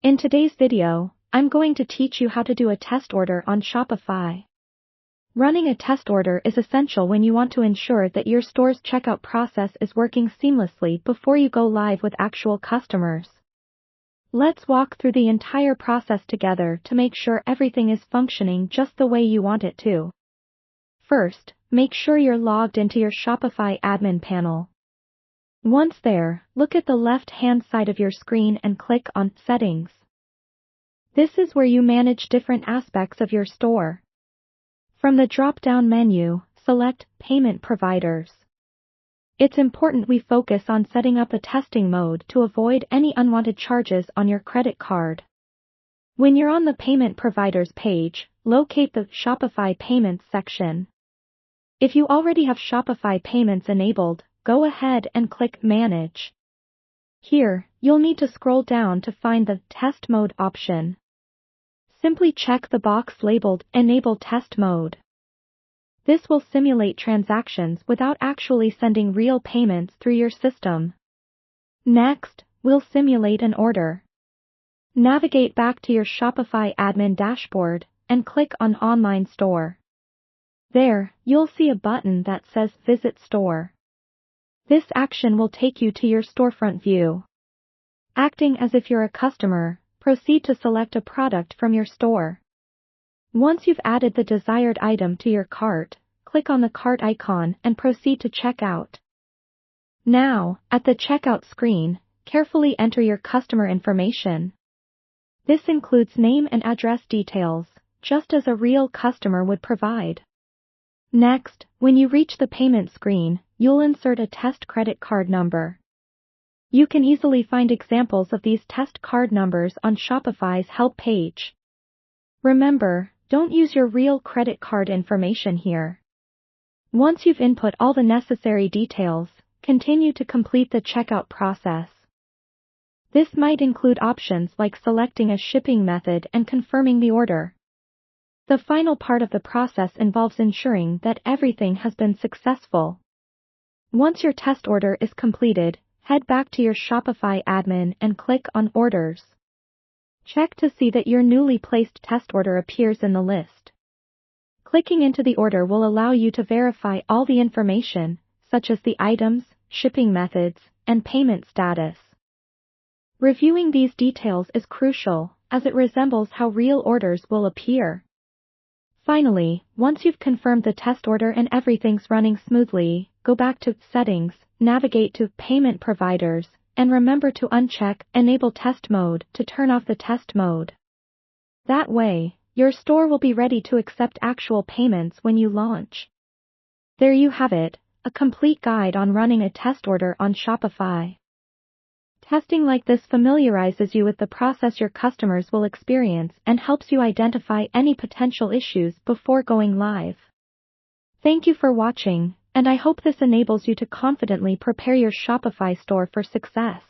In today's video, I'm going to teach you how to do a test order on Shopify. Running a test order is essential when you want to ensure that your store's checkout process is working seamlessly before you go live with actual customers. Let's walk through the entire process together to make sure everything is functioning just the way you want it to. First, make sure you're logged into your Shopify admin panel. Once there, look at the left-hand side of your screen and click on Settings. This is where you manage different aspects of your store. From the drop-down menu, select Payment Providers. It's important we focus on setting up a testing mode to avoid any unwanted charges on your credit card. When you're on the Payment Providers page, locate the Shopify Payments section. If you already have Shopify Payments enabled, go ahead and click Manage. Here, you'll need to scroll down to find the Test Mode option. Simply check the box labeled Enable Test Mode. This will simulate transactions without actually sending real payments through your system. Next, we'll simulate an order. Navigate back to your Shopify admin dashboard and click on Online Store. There, you'll see a button that says Visit Store. This action will take you to your storefront view. Acting as if you're a customer, proceed to select a product from your store. Once you've added the desired item to your cart, click on the cart icon and proceed to check out. Now, at the checkout screen, carefully enter your customer information. This includes name and address details, just as a real customer would provide. Next, when you reach the payment screen, you'll insert a test credit card number. You can easily find examples of these test card numbers on Shopify's help page. Remember, don't use your real credit card information here. Once you've input all the necessary details, continue to complete the checkout process. This might include options like selecting a shipping method and confirming the order. The final part of the process involves ensuring that everything has been successful. Once your test order is completed, head back to your Shopify admin and click on Orders. Check to see that your newly placed test order appears in the list. Clicking into the order will allow you to verify all the information, such as the items, shipping methods, and payment status. Reviewing these details is crucial, as it resembles how real orders will appear. Finally, once you've confirmed the test order and everything's running smoothly, go back to Settings, navigate to Payment Providers, and remember to uncheck Enable Test Mode to turn off the test mode. That way, your store will be ready to accept actual payments when you launch. There you have it, a complete guide on running a test order on Shopify. Testing like this familiarizes you with the process your customers will experience and helps you identify any potential issues before going live. Thank you for watching, and I hope this enables you to confidently prepare your Shopify store for success.